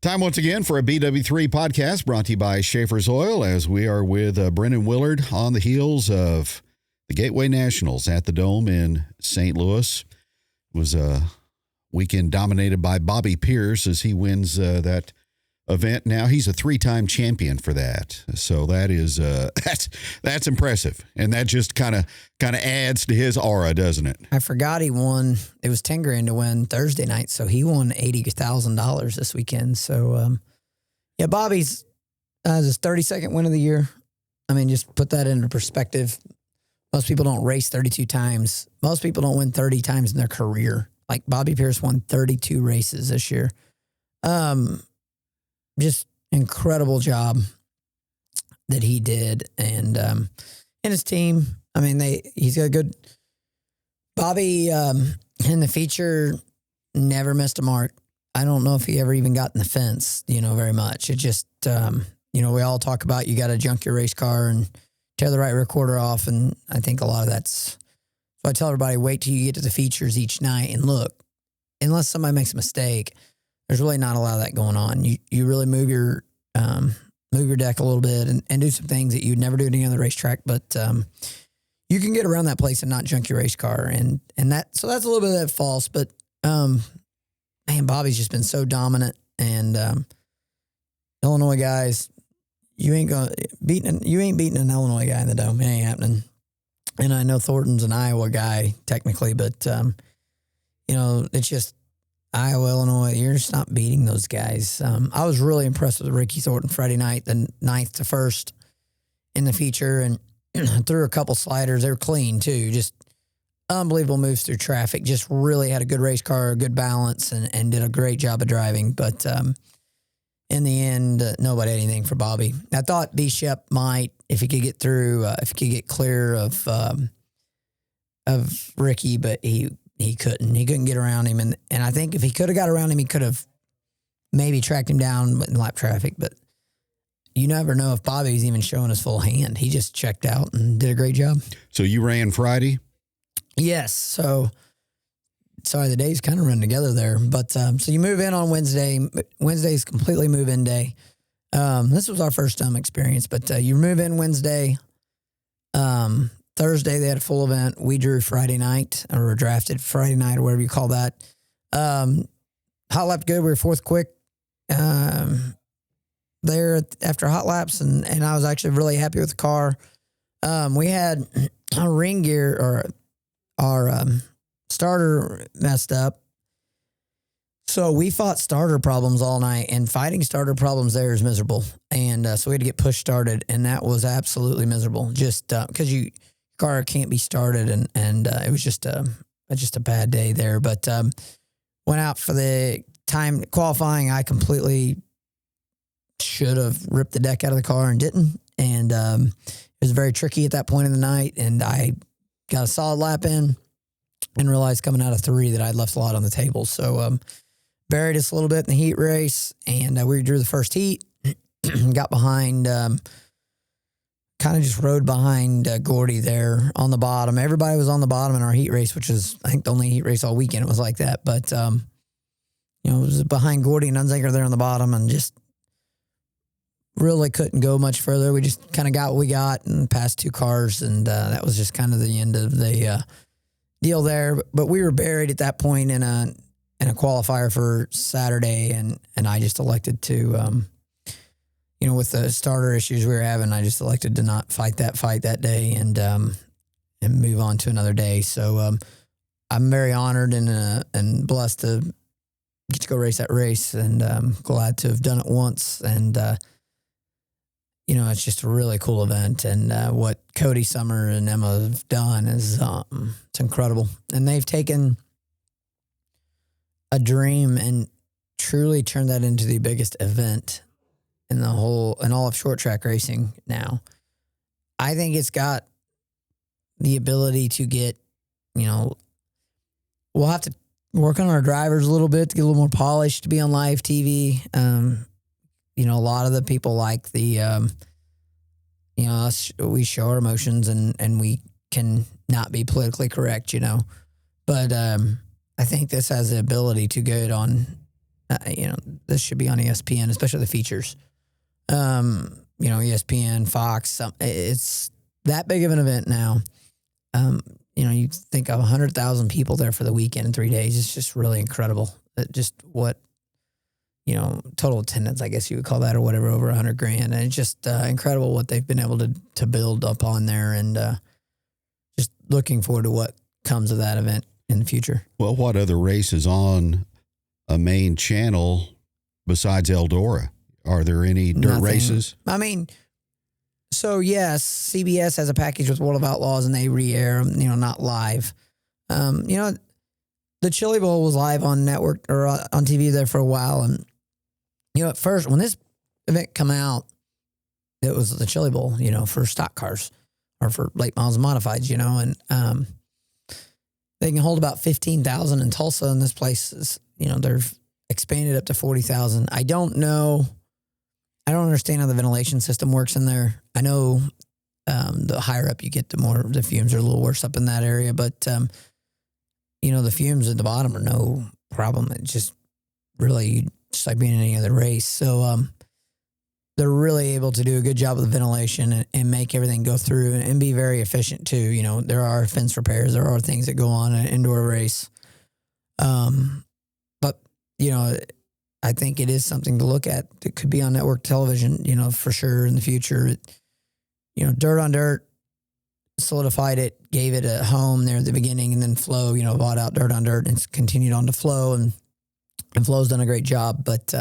Time once again for a BW3 podcast brought to you by Schaefer's Oil as we are with Brennan Willard on the heels of the Gateway Nationals at the Dome in St. Louis. It was a weekend dominated by Bobby Pierce as he wins that event. Now he's a three-time champion for that. So that is that's impressive. And that just kind of adds to his aura, doesn't it? I forgot he won. It was $10,000 to win Thursday night, so he won $80,000 this weekend. So yeah, Bobby's his 32nd win of the year. I mean, just put that into perspective. Most people don't race 32 times. Most people don't win 30 times in their career. Like Bobby Pierce won 32 races this year. Just incredible job that he did, and his team. I mean, he's got a good. Bobby in the feature never missed a mark. I don't know if he ever even got in the fence, very much. It just, we all talk about you got to junk your race car and tear the right recorder off, and I think a lot of that's. So I tell everybody, wait till you get to the features each night and look. Unless somebody makes a mistake, there's really not a lot of that going on. You really move your deck a little bit and do some things that you'd never do at any other racetrack, but you can get around that place and not junk your race car, and that's a little bit of that false. But man, Bobby's just been so dominant, and Illinois guys, you ain't beating an Illinois guy in the Dome. It ain't happening. And I know Thornton's an Iowa guy technically, but it's just. Iowa, Illinois, you're just not beating those guys. I was really impressed with Ricky Thornton Friday night, the 9th to 1st in the feature, and threw a couple sliders. They were clean, too. Just unbelievable moves through traffic. Just really had a good race car, a good balance, and did a great job of driving. But in the end, nobody had anything for Bobby. I thought B-Shep might, if he could get through, if he could get clear of Ricky, but he couldn't. He couldn't get around him. And I think if he could have got around him, he could have maybe tracked him down in lap traffic. But you never know if Bobby's even showing his full hand. He just checked out and did a great job. So you ran Friday? Yes. So, sorry, the days kind of run together there. But so you move in on Wednesday. Wednesday's completely move-in day. This was our first time experience. But you move in Wednesday. Thursday, they had a full event. We drew Friday night, or drafted Friday night, or whatever you call that. Hot lap good. We were fourth quick there after hot laps, and I was actually really happy with the car. We had our ring gear, or our starter messed up. So we fought starter problems all night, and fighting starter problems there is miserable. And so we had to get push started, and that was absolutely miserable. Just because car can't be started, and it was just a bad day there. But went out for the time qualifying. I completely should have ripped the deck out of the car and didn't, and it was very tricky at that point in the night. And I got a solid lap in and realized coming out of 3 that I'd left a lot on the table. So buried us a little bit in the heat race, and we drew the first heat. Got behind. Kind of just rode behind Gordy there on the bottom. Everybody was on the bottom in our heat race, which is, I think, the only heat race all weekend. It was like that. But, it was behind Gordy and Unzinger there on the bottom, and just really couldn't go much further. We just kind of got what we got and passed 2 cars, and that was just kind of the end of the deal there. But we were buried at that point in a qualifier for Saturday, and I just elected to... with the starter issues we were having, I just elected to not fight that day and move on to another day. So I'm very honored and blessed to get to go race that race, and glad to have done it once. And it's just a really cool event. And what Cody, Summer, and Emma have done is it's incredible. And they've taken a dream and truly turned that into the biggest event in all of short track racing now. I think it's got the ability to get, we'll have to work on our drivers a little bit to get a little more polished to be on live TV. A lot of the people like the, we show our emotions and we can not be politically correct, but I think this has the ability to go on this should be on ESPN, especially the features. ESPN, Fox. It's that big of an event now. You think of 100,000 people there for the weekend in 3 days. It's just really incredible. Just what, total attendance, I guess you would call that, or whatever, over 100 grand. And it's just incredible what they've been able to build up on there, and just looking forward to what comes of that event in the future. Well, what other races on a main channel besides Eldora? Are there any dirt races? I mean, so yes, CBS has a package with World of Outlaws, and they re-air them, not live. The Chili Bowl was live on network or on TV there for a while, and at first when this event come out, it was the Chili Bowl, for stock cars or for late models and modifieds, and they can hold about 15,000 in Tulsa, and this place is, they've expanded up to 40,000. I don't understand how the ventilation system works in there. I know the higher up you get, the more the fumes are a little worse up in that area. But, the fumes at the bottom are no problem. It's just really just like being in any other race. So they're really able to do a good job with the ventilation and make everything go through and be very efficient too. There are fence repairs. There are things that go on in an indoor race. But, I think it is something to look at. It could be on network television, for sure in the future. Dirt on Dirt solidified it, gave it a home there at the beginning, and then Flo, bought out Dirt on Dirt and it's continued on to Flo, and Flo's done a great job. But,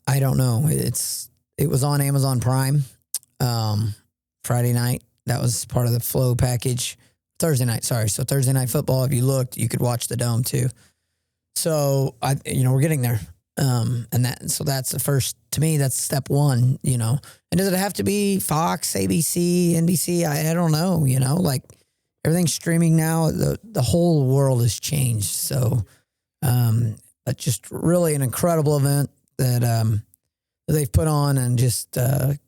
I don't know. It was on Amazon Prime Friday night. That was part of the Flo package. Thursday night, sorry. So Thursday Night Football, if you looked, you could watch the Dome too. So we're getting there. So that's the first, to me, that's step one, and does it have to be Fox, ABC, NBC? I don't know, like everything's streaming now. The whole world has changed. So, but just really an incredible event that they've put on, and just kind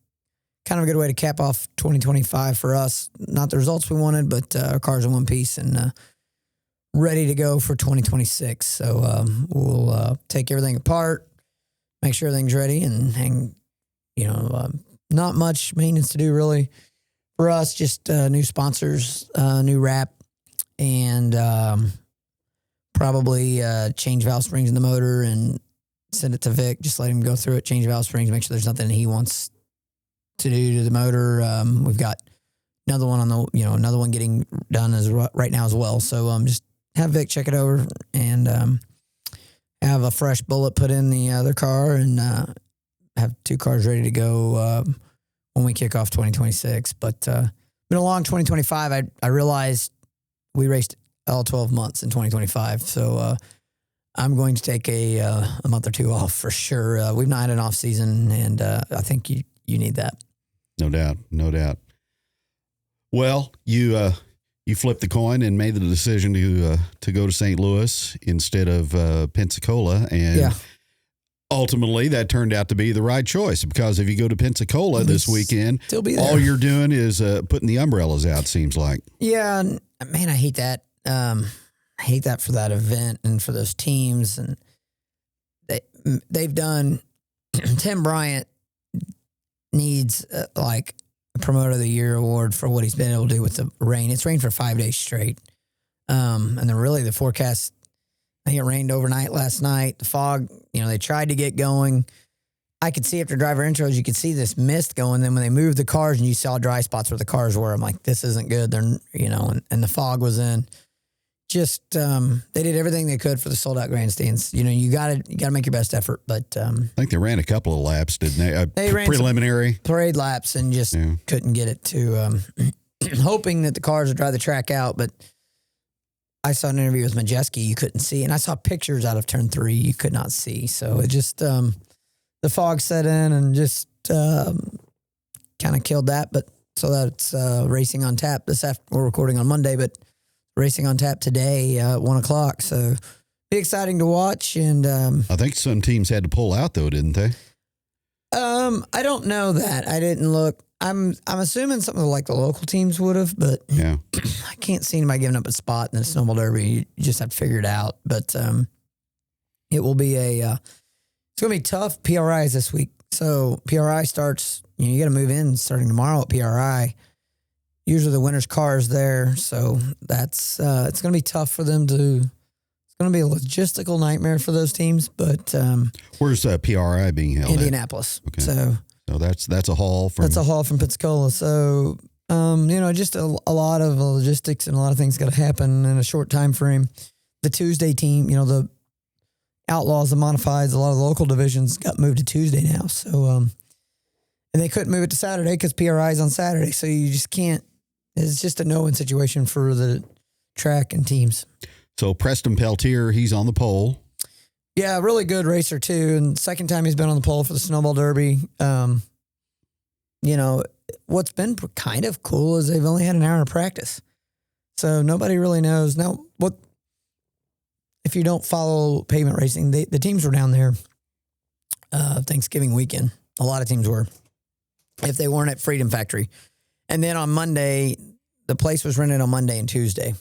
of a good way to cap off 2025 for us. Not the results we wanted, but our cars in one piece, and ready to go for 2026. So we'll take everything apart, make sure everything's ready, and not much maintenance to do really for us. Just new sponsors, new wrap, and probably change valve springs in the motor and send it to Vic. Just let him go through it, change valve springs, make sure there's nothing he wants to do to the motor. We've got another one on the another one getting done right now as well. So just have Vic check it over, and have a fresh bullet put in the other car, and have two cars ready to go when we kick off 2026. But been a long 2025. I realized we raced all 12 months in 2025, so I'm going to take a month or two off for sure. We've not had an off season, and I think you need that. No doubt. Well, you flipped the coin and made the decision to go to St. Louis instead of Pensacola, and ultimately that turned out to be the right choice, because if you go to Pensacola this weekend, still be there. All you're doing is putting the umbrellas out, seems like. Yeah, man, I hate that. I hate that for that event and for those teams, and they've done. Tim Bryant needs like a Promoter of the Year award for what he's been able to do with the rain. It's rained for 5 days straight. And then really the forecast, I think it rained overnight last night. The fog, they tried to get going. I could see after driver intros, you could see this mist going. Then when they moved the cars and you saw dry spots where the cars were, I'm like, this isn't good. They're, and the fog was in. Just, they did everything they could for the sold out grandstands. You gotta make your best effort, but, I think they ran a couple of laps, didn't they? They ran preliminary parade laps and just couldn't get it to, hoping that the cars would drive the track out. But I saw an interview with Majeski, you couldn't see, and I saw pictures out of turn 3, you could not see. So it just, the fog set in and just, kind of killed that. But so that's, racing on tap we're recording on Monday, but racing on tap today, 1:00. So be exciting to watch. And I think some teams had to pull out though, didn't they? I don't know that. I didn't look. I'm assuming something like the local teams would have, but yeah, I can't see anybody giving up a spot in the snowball derby. You just have to figure it out. But It will be it's going to be tough. PRI is this week. So PRI starts, you got to move in starting tomorrow at PRI. Usually the winner's car is there. So that's, it's going to be tough for them to, it's going to be a logistical nightmare for those teams. But where's PRI being held? Indianapolis. Okay. So that's a haul from. That's a haul from Pensacola. So, just a lot of logistics and a lot of things got to happen in a short time frame. The Tuesday team, the Outlaws, the Modifieds, a lot of the local divisions got moved to Tuesday now. So, and they couldn't move it to Saturday because PRI is on Saturday. So you just can't. It's just a no-win situation for the track and teams. So Preston Peltier, he's on the pole. Yeah, really good racer too. And second time he's been on the pole for the Snowball Derby. What's been kind of cool is they've only had an hour of practice. So nobody really knows. Now, if you don't follow pavement racing, the teams were down there Thanksgiving weekend. A lot of teams were, if they weren't at Freedom Factory. And then on Monday, the place was rented on Monday and Tuesday.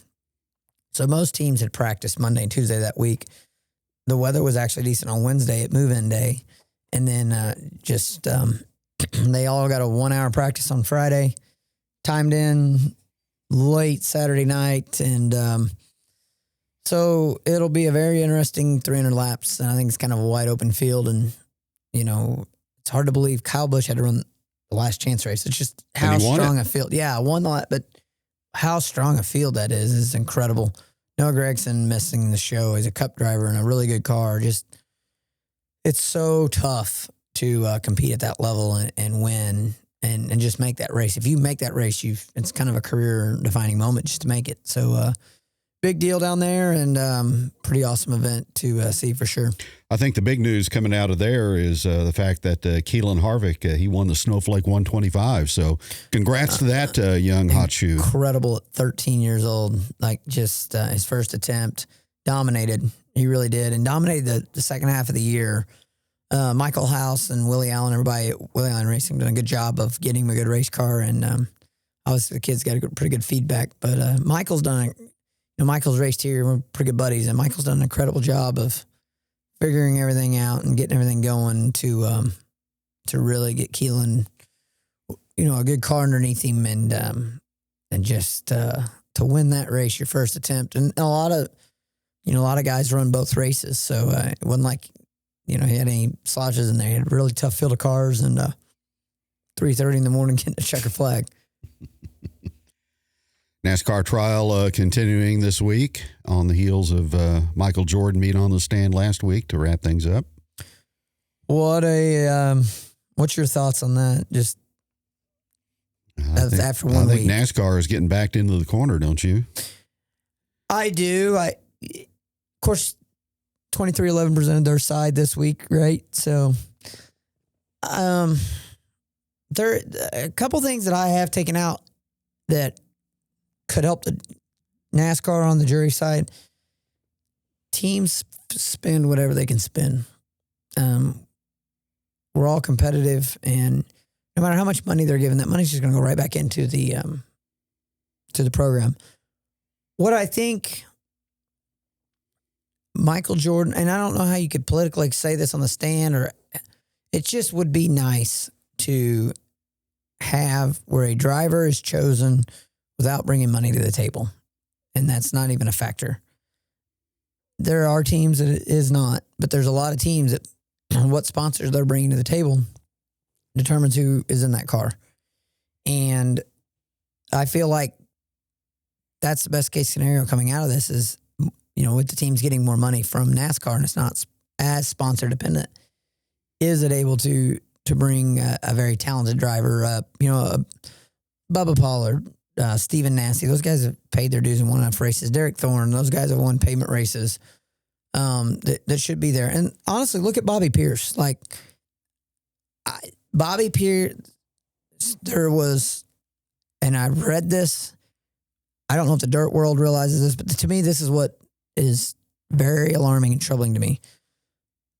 So most teams had practiced Monday and Tuesday that week. The weather was actually decent on Wednesday at move-in day. And then they all got a 1 hour practice on Friday, timed in late Saturday night. And so it'll be a very interesting 300 laps. And I think it's kind of a wide open field. And, it's hard to believe Kyle Busch had to run the last chance race. It's just how strong a field. Yeah, I won the lap, but how strong a field that is incredible. Noah Gragson missing the show. He's a cup driver in a really good car. Just, it's so tough to compete at that level and win and just make that race. If you make that race, it's kind of a career defining moment just to make it. So big deal down there and pretty awesome event to see for sure. I think the big news coming out of there is the fact that Keelan Harvick, he won the Snowflake 125. So congrats to that young hot shoe. Incredible at 13 years old. Like just his first attempt, dominated. He really did. And dominated the second half of the year. Michael House and Willie Allen, everybody at Willie Allen Racing done a good job of getting him a good race car. And obviously the kids got pretty good feedback. But Michael's done Michael's raced here. We're pretty good buddies. And Michael's done an incredible job of figuring everything out and getting everything going to really get Keelan, a good car underneath him and just to win that race, your first attempt. And a lot of guys run both races. So it wasn't like, he had any slouches in there. He had a really tough field of cars and 3:30 in the morning getting a checker flag. NASCAR trial continuing this week on the heels of Michael Jordan being on the stand last week to wrap things up. What's your thoughts on that? Just after 1 week. I think NASCAR is getting backed into the corner, don't you? I do. Of course, 23-11 presented their side this week, right? So, there are a couple things that I have taken out that could help the NASCAR on the jury side. Teams spend whatever they can spend. We're all competitive, and no matter how much money they're given, that money's just going to go right back into the program. What I think Michael Jordan, and I don't know how you could politically say this on the stand, or it just would be nice to have where a driver is chosen without bringing money to the table. And that's not even a factor. There are teams that it is not, but there's a lot of teams that what sponsors they're bringing to the table determines who is in that car. And I feel like that's the best case scenario coming out of this is, with the teams getting more money from NASCAR and it's not as sponsor dependent, is it able to bring a very talented driver up, Bubba Pollard, Stephen Nassie, those guys have paid their dues and won enough races. Derek Thorne, those guys have won pavement races that should be there. And honestly, look at Bobby Pierce. Bobby Pierce, there was, and I read this, I don't know if the dirt world realizes this, but to me, this is what is very alarming and troubling to me.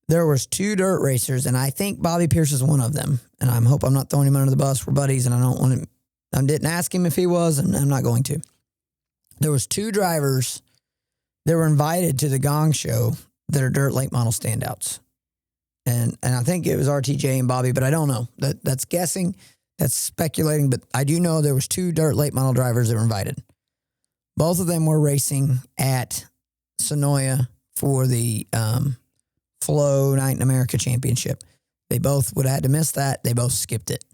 There was 2 dirt racers, and I think Bobby Pierce is one of them. And I hope I'm not throwing him under the bus. We're buddies, and I don't want him. I didn't ask him if he was, and I'm not going to. There was 2 drivers that were invited to the Gong Show that are dirt late model standouts. And I think it was RTJ and Bobby, but I don't know. That's guessing, that's speculating, but I do know there was 2 dirt late model drivers that were invited. Both of them were racing at Sonoya for the Flow Night in America Championship. They both would have had to miss that. They both skipped it.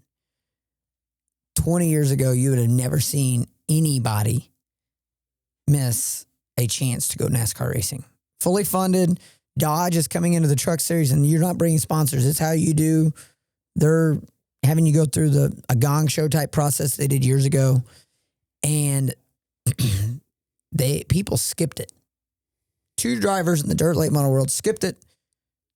20 years ago, you would have never seen anybody miss a chance to go NASCAR racing. Fully funded. Dodge is coming into the truck series, and you're not bringing sponsors. It's how you do. They're having you go through a gong show type process they did years ago, and people skipped it. 2 drivers in the dirt late model world skipped it.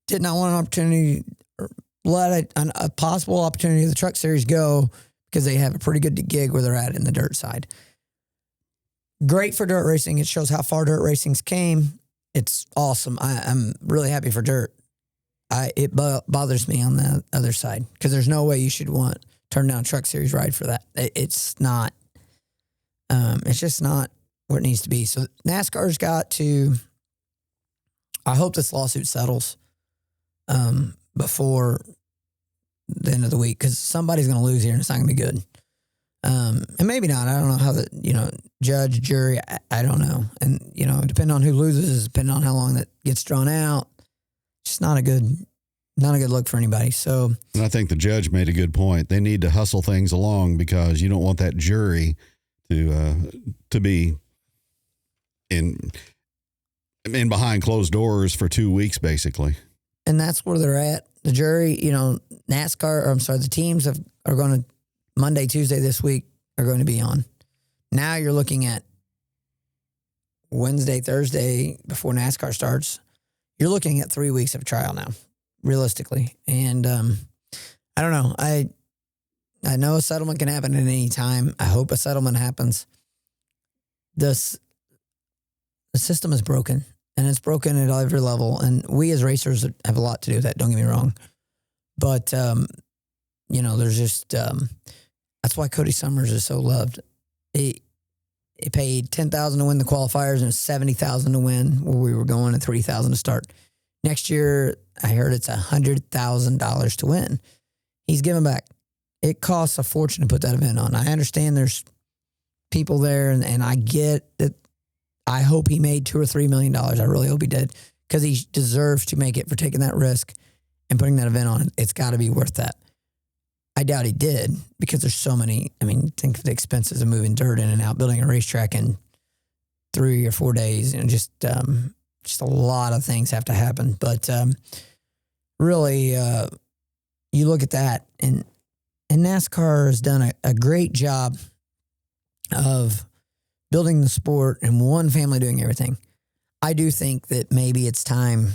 Did not want an opportunity, or let a possible opportunity of the truck series go because they have a pretty good gig where they're at in the dirt side. Great for dirt racing. It shows how far dirt racing's came. It's awesome. I'm really happy for dirt. It bothers me on the other side because there's no way you should turn down a truck series ride for that. It's not. It's just not where it needs to be. So NASCAR's got to. I hope this lawsuit settles before the end of the week because somebody's going to lose here and it's not going to be good. And maybe not. I don't know how judge, jury, I don't know. And, depending on who loses, depending on how long that gets drawn out, it's just not a good look for anybody. So, and I think the judge made a good point. They need to hustle things along because you don't want that jury to be in behind closed doors for 2 weeks, basically. And that's where they're at. The jury, the teams are going to Monday, Tuesday this week are going to be on. Now you're looking at Wednesday, Thursday before NASCAR starts. You're looking at 3 weeks of trial now, realistically. And I don't know. I know a settlement can happen at any time. I hope a settlement happens. The system is broken, and it's broken at every level. And we as racers have a lot to do with that. Don't get me wrong. But, there's just... that's why Cody Summers is so loved. He paid $10,000 to win the qualifiers and $70,000 to win where we were going and $3,000 to start. Next year, I heard it's $100,000 to win. He's giving back. It costs a fortune to put that event on. I understand there's people there, and I get that. I hope he made $2 or $3 million. I really hope he did because he deserves to make it for taking that risk and putting that event on. It's got to be worth that. I doubt he did because there's so many. I mean, think of the expenses of moving dirt in and out, building a racetrack in 3 or 4 days, just a lot of things have to happen. But really, you look at that, and NASCAR has done a great job of building the sport and one family doing everything. I do think that maybe it's time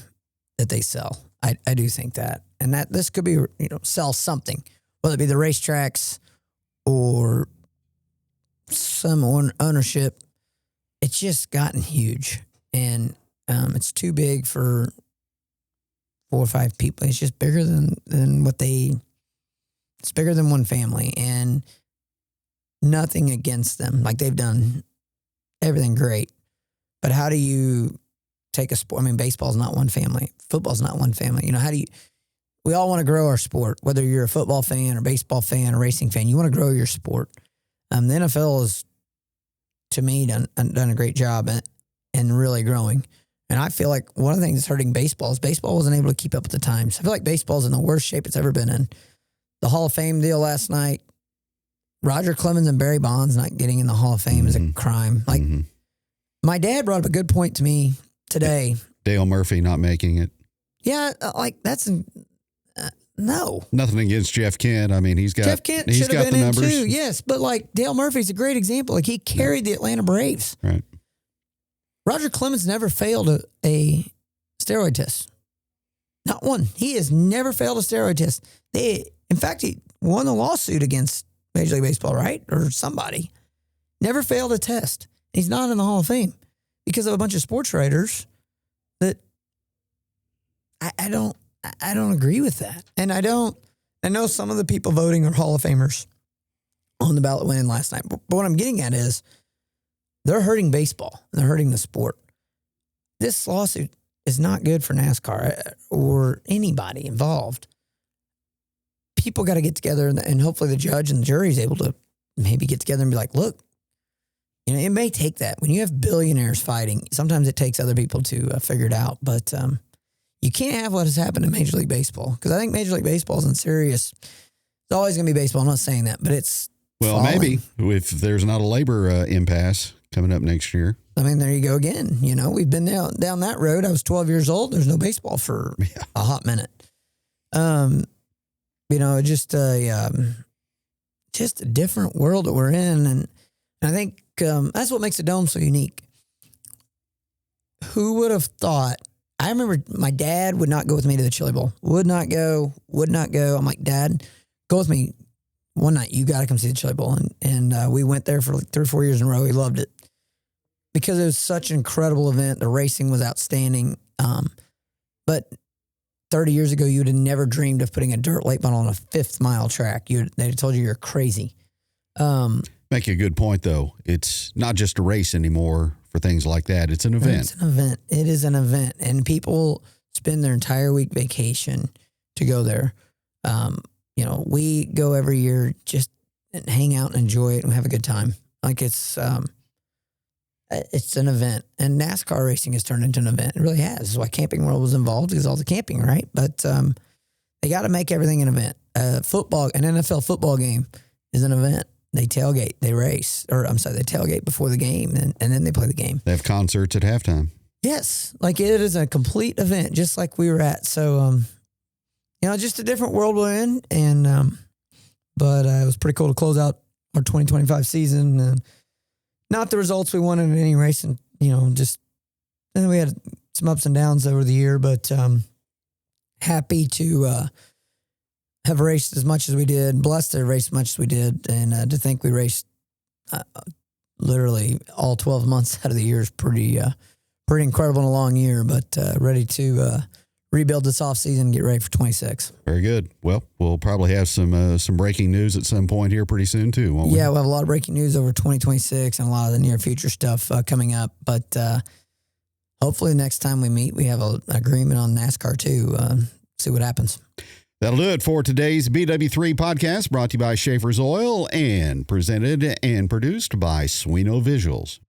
that they sell. I do think that, and that this could be sell something. Whether it be the racetracks or some ownership, it's just gotten huge. And it's too big for 4 or 5 people. It's just bigger than it's bigger than one family. And nothing against them. Like, they've done everything great. But how do you take a sport? I mean, baseball's not one family. Football's not one family. We all want to grow our sport, whether you're a football fan or baseball fan or racing fan. You want to grow your sport. The NFL has, to me, done a great job and really growing. And I feel like one of the things that's hurting baseball is baseball wasn't able to keep up with the times. I feel like baseball's in the worst shape it's ever been in. The Hall of Fame deal last night, Roger Clemens and Barry Bonds not getting in the Hall of Fame is a crime. Like, my dad brought up a good point to me today. Dale Murphy not making it. Yeah, that's... no. Nothing against Jeff Kent. I mean, Jeff Kent should have been in too, yes. But Dale Murphy's a great example. He carried the Atlanta Braves. Right. Roger Clemens never failed a steroid test. Not one. He has never failed a steroid test. In fact, he won a lawsuit against Major League Baseball, right? Or somebody. Never failed a test. He's not in the Hall of Fame because of a bunch of sports writers that I don't agree with that. And I know some of the people voting are Hall of Famers on the ballot winning last night. But what I'm getting at is they're hurting baseball. They're hurting the sport. This lawsuit, is not good for NASCAR or anybody involved. People got to get together, and hopefully the judge and the jury is able to maybe get together and be like, look, it may take that. When you have billionaires fighting, sometimes it takes other people to figure it out. But you can't have what has happened in Major League Baseball, because I think Major League Baseball is in serious. It's always going to be baseball. I'm not saying that, but it's falling. Maybe if there's not a labor impasse coming up next year. I mean, there you go again. We've been down that road. I was 12 years old. There's no baseball for a hot minute. Just a different world that we're in. And I think that's what makes the Dome so unique. Who would have thought? I remember my dad would not go with me to the Chili Bowl. Would not go. I'm like, Dad, go with me one night. You got to come see the Chili Bowl. And we went there for like 3 or 4 years in a row. He loved it because it was such an incredible event. The racing was outstanding. But 30 years ago, you would have never dreamed of putting a dirt late model on a 5th mile track. They told you you're crazy. Make a good point, though. It's not just a race anymore for things like that. It's an event. It's an event. It is an event. And people spend their entire week vacation to go there. We go every year just and hang out and enjoy it and have a good time. Like it's an event. And NASCAR racing has turned into an event. It really has. That's why Camping World was involved, because all the camping, right? But they got to make everything an event. An NFL football game is an event. They tailgate, they race, they tailgate before the game, and then they play the game. They have concerts at halftime. Yes, like it is a complete event, just like we were at. So, just a different world we're in, and but it was pretty cool to close out our 2025 season. And not the results we wanted in any race, and we had some ups and downs over the year, but happy to have raced as much as we did, blessed to race as much as we did, and to think we raced literally all 12 months out of the year is pretty incredible in a long year, but ready to rebuild this offseason and get ready for 26. Very good. Well, we'll probably have some breaking news at some point here pretty soon too, won't we? Yeah, we'll have a lot of breaking news over 2026 and a lot of the near future stuff coming up, but hopefully next time we meet, we have an agreement on NASCAR too. See what happens. That'll do it for today's BW3 podcast, brought to you by Schaefer's Oil and presented and produced by Swino Visuals.